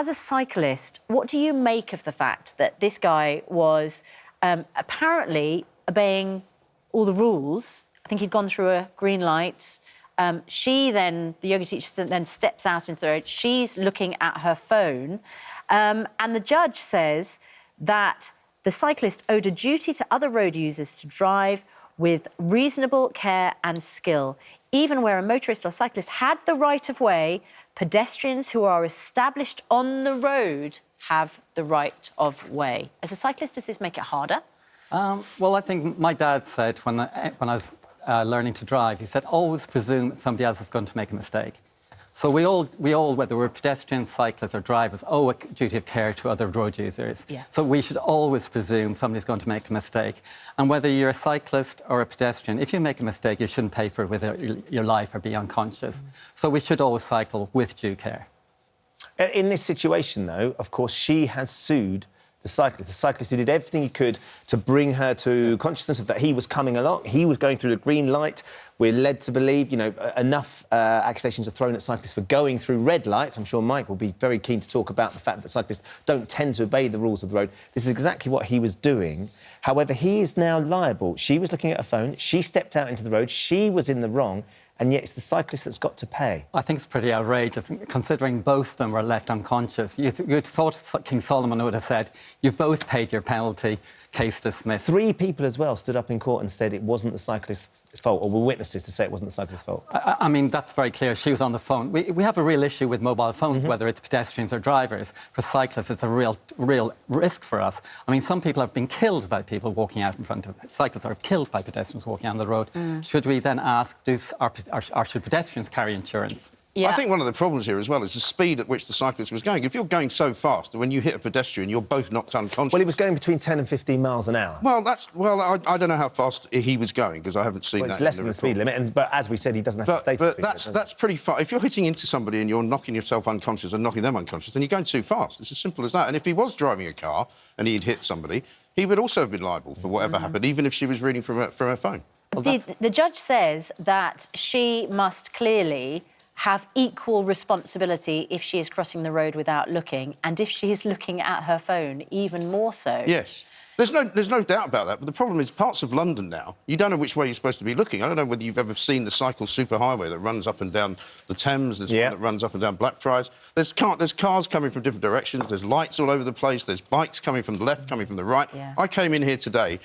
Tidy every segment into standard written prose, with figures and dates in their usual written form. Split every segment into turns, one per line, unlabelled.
as a cyclist, what do you make of the fact that this guy was apparently obeying all the rules? I think he'd gone through a green light. The yoga teacher, then steps out into the road. She's looking at her phone. And the judge says that the cyclist owed a duty to other road users to drive with reasonable care and skill. Even where a motorist or cyclist had the right of way, pedestrians who are established on the road have the right of way. As a cyclist, does this make it harder?
Well, I think my dad said when I was learning to drive, he said, always presume somebody else is going to make a mistake. So we all, whether we're pedestrians, cyclists or drivers, owe a duty of care to other road users.
Yeah.
So we should always presume somebody's going to make a mistake. And whether you're a cyclist or a pedestrian, if you make a mistake, you shouldn't pay for it with your life or be unconscious. So we should always cycle with due care.
In this situation, though, of course, she has sued the cyclist who did everything he could to bring her to consciousness of that he was coming along, he was going through the green light. We're led to believe, you know, enough accusations are thrown at cyclists for going through red lights. I'm sure Mike will be very keen to talk about the fact that cyclists don't tend to obey the rules of the road. This is exactly what he was doing. However, he is now liable. She was looking at her phone, she stepped out into the road, she was in the wrong, and yet it's the cyclist that's got to pay.
I think it's pretty outrageous, considering both of them were left unconscious. You'd thought King Solomon would have said, you've both paid your penalty, case dismissed.
3 people as well stood up in court and said it wasn't the cyclist's fault, or were witnesses to say it wasn't the cyclist's fault.
I mean, that's very clear. She was on the phone. We have a real issue with mobile phones, whether it's pedestrians or drivers. For cyclists, it's a real risk for us. I mean, some people have been killed by people walking out in front of... Cyclists are killed by pedestrians walking on the road. Should we then ask, should pedestrians carry insurance?
Yeah.
I think one of the problems here as well is the speed at which the cyclist was going. If you're going so fast that when you hit a pedestrian, you're both knocked unconscious...
Well, he was going between 10 and 15 miles an hour.
Well, I don't know how fast he was going, because I haven't seen that.
It's less than the speed limit, but as we said, he doesn't have to stay to
But that's pretty fast. If you're hitting into somebody and you're knocking yourself unconscious and knocking them unconscious, then you're going too fast. It's as simple as that. And if he was driving a car and he'd hit somebody, he would also have been liable for whatever happened, even if she was reading from her phone.
Well, the judge says that she must clearly have equal responsibility if she is crossing the road without looking, and if she is looking at her phone, even more so.
Yes. There's no doubt about that, but the problem is parts of London now, you don't know which way you're supposed to be looking. I don't know whether you've ever seen the cycle superhighway that runs up and down the Thames, there's one that runs up and down Blackfriars. There's cars coming from different directions, there's lights all over the place, there's bikes coming from the left, coming from the right.
Yeah.
I came in here today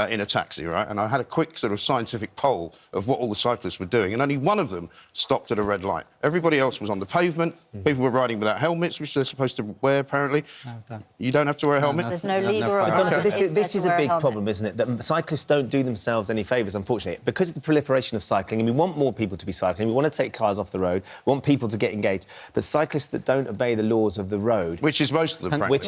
in a taxi, right, and I had a quick sort of scientific poll of what all the cyclists were doing, and only one of them stopped at a red light. Everybody else was on the pavement, people were riding without helmets, which they're supposed to wear, apparently.
No, don't.
You don't have to wear a helmet?
There's no legal requirement.
This is a big problem, isn't it? That cyclists don't do themselves any favours, unfortunately. Because of the proliferation of cycling, and we want more people to be cycling, we want to take cars off the road, we want people to get engaged, but cyclists that don't obey the laws of the road...
Which is most of them, frankly.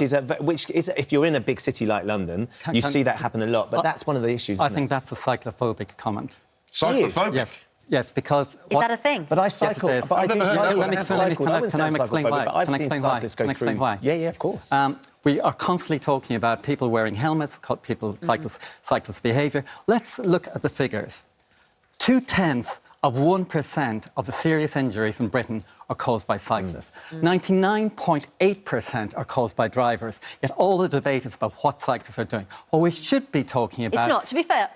Which is, if you're in a big city like London, you see that happen a lot, but that's one of the issues,
I think that's a cyclophobic comment.
Cyclophobic?
Yes, because...
Is that a thing?
But I cycle...
Yes, it is.
But I do cycle.
Can I explain why?
I've seen cyclists go through...
Why?
Yeah, of course.
We are constantly talking about people wearing helmets, cyclist behaviour. Let's look at the figures. 0.2% of the serious injuries in Britain are caused by cyclists. 99.8% are caused by drivers. Yet all the debate is about what cyclists are doing. What we should be talking about...
It's not, to be fair,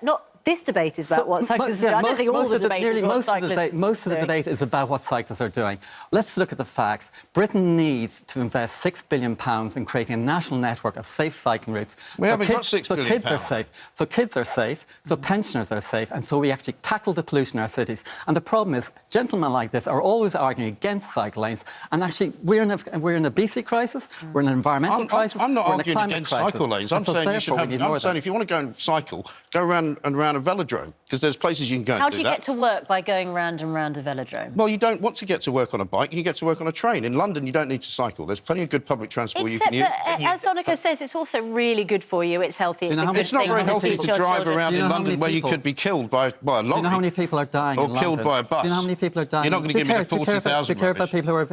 this debate is about what cyclists are doing. I don't think all the debate is what cyclists are doing.
Most of the debate is about what cyclists are doing. Let's look at the facts. Britain needs to invest £6 billion in creating a national network of safe cycling routes.
We haven't got £6 billion.
So kids are safe. So kids are safe. So pensioners are safe. And so we actually tackle the pollution in our cities. And the problem is, gentlemen like this are always arguing against cycle lanes. And actually, we're in an obesity crisis. We're in an environmental crisis.
I'm not arguing against cycle lanes. I'm saying you should have... I'm saying if you want to go and cycle, go round and round a velodrome, because there's places you can go and do that.
How do you get to work by going round and round a velodrome?
Well, you don't want to get to work on a bike, you get to work on a train. In London, you don't need to cycle. There's plenty of good public transport you can use.
Except that, as Donnachadh says, it's also really good for you, it's healthy, it's a good
It's not
thing
very
to
healthy
teach
to
your
drive
children.
around in London where you could be killed by a lorry.
Do you know how many people are dying in London?
Or killed by a bus.
Do you know how many people are dying?
You're not going to give me the 40,000
Do you care about people who are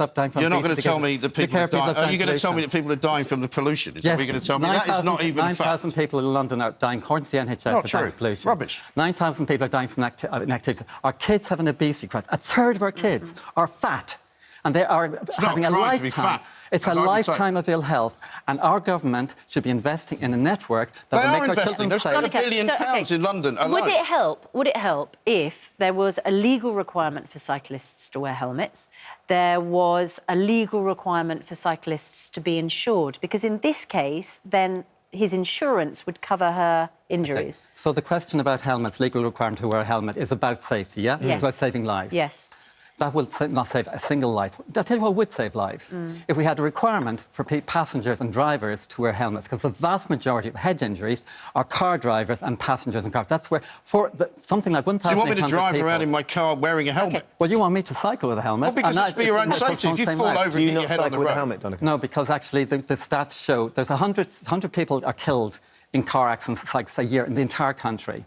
dying from...
You're not going to tell me that people are dying... Are you going to tell me that people are dying from the pollution? Is that what you're going to tell me? That is not even a fact.
9,000 people in London are dying, according to the NHS, from pollution.
Rubbish.
9,000 people are dying from inactivity. Our kids have an obesity crisis. A third of our kids are fat, and they are having a lifetime. It's a
Because I'm
lifetime of ill health, and our government should be investing in a network that
They
will
are
make our
investing.
children
They've
safe.
spent £1 billion in London alone.
Would it help if there was a legal requirement for cyclists to wear helmets? There was a legal requirement for cyclists to be insured, because in this case, then his insurance would cover her injuries.
Okay. So the question about helmets, legal requirement to wear a helmet, is about safety, yeah?
Yes.
It's about saving lives.
Yes.
That will not save a single life. I'll tell you what would save lives. If we had a requirement for passengers and drivers to wear helmets, because the vast majority of head injuries are car drivers and passengers in cars. That's where, something like 1,800
So you want me to drive
people,
around in my car wearing a helmet?
Okay.
Well, you want me to cycle with a helmet.
Well, because it's for your own safety. If you fall over
Do
and
you
hit
not
your head on
cycle
the
with a
road...
helmet, Donnachadh?
No, because actually the stats show there's 100 people are killed in car accidents like a year in the entire country.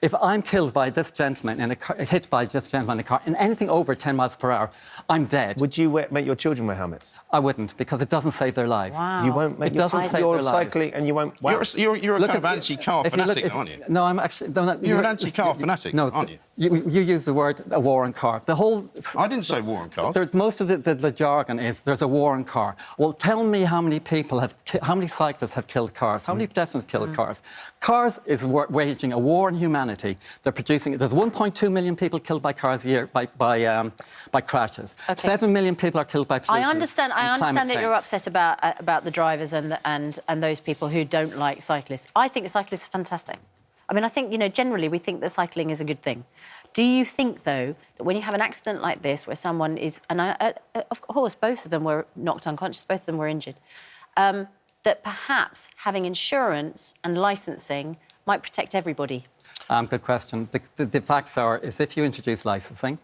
If I'm killed by this gentleman in a car, hit by this gentleman in a car in anything over 10 miles per hour, I'm dead.
Would you make your children wear helmets?
I wouldn't, because it doesn't save their lives.
Wow.
You won't make
It doesn't save
You're
their lives.
cycling and you won't... Wow.
You're a
Look
kind of
at-
anti-car
if you look-
fanatic, aren't you?
No, I'm actually... No,
You're an anti-car fanatic,
no,
aren't you?
You use the word a war on car. The whole...
I didn't say war on cars.
Most of the jargon is there's a war on car. Well, tell me how many people how many cyclists have killed cars? How many pedestrians killed cars? Cars is waging a war on humanity. They're producing... There's 1.2 million people killed by cars a year by crashes.
Okay.
7 million people are killed by pollution.
I understand that you're upset about the drivers and those people who don't like cyclists. I think cyclists are fantastic. I mean, I think, generally we think that cycling is a good thing. Do you think, though, that when you have an accident like this where someone is... And, of course, both of them were knocked unconscious, both of them were injured, that perhaps having insurance and licensing might protect everybody?
Good question. The facts are, is if you introduce licensing,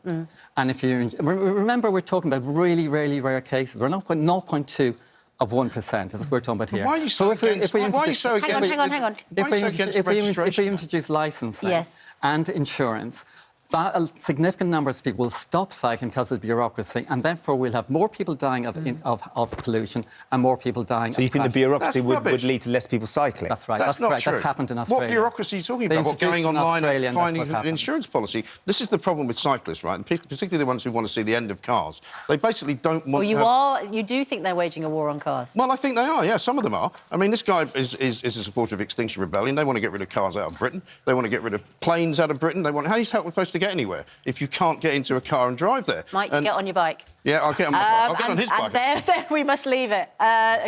and if you... Remember, we're talking about really, really rare cases. We're not 0.2 of 1%. That's what we're talking about here.
Why are you so against... Why are you so against...
Hang on.
Why are you so against
If we
registration?
introduce licensing
Yes.
and insurance, that a significant number of people will stop cycling because of bureaucracy, and therefore we'll have more people dying of pollution and more people dying.
So you think the bureaucracy
That's
would
rubbish.
lead to less people cycling?
That's right.
That's not
correct.
true.
That's happened in Australia.
What bureaucracy are you talking
They
about? What, going
introduced in
online
Australia,
and
and that's
finding
what
an
happened.
insurance policy? This is the problem with cyclists, right? And particularly the ones who want to see the end of cars. They basically don't want to have...
You do think they're waging a war on cars?
Well, I think they are, yeah, some of them are. I mean, this guy is a supporter of Extinction Rebellion. They want to get rid of cars out of Britain. They want to get rid of planes out of Britain. How are you supposed to get anywhere if you can't get into a car and drive there?
Mike, you get on your bike.
Yeah, I'll get on my bike. I'll get on his bike.
And there we must leave it.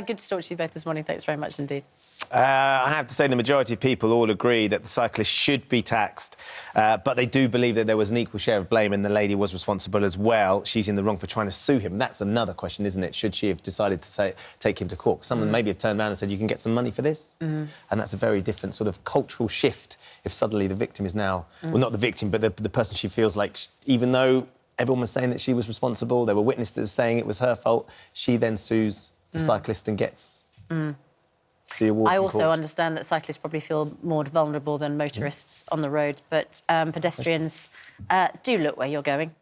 Good to talk to you both this morning. Thanks very much indeed.
I have to say the majority of people all agree that the cyclists should be taxed, but they do believe that there was an equal share of blame and the lady was responsible as well. She's in the wrong for trying to sue him. That's another question, isn't it? Should she have decided to take him to court? Someone maybe have turned around and said, you can get some money for this? And that's a very different sort of cultural shift if suddenly the victim is now... Well, not the victim, but the person she feels like, even though everyone was saying that she was responsible, there were witnesses saying it was her fault, she then sues the cyclist and gets... The award
I
from
also
court.
understand that cyclists probably feel more vulnerable than motorists on the road, but pedestrians do look where you're going.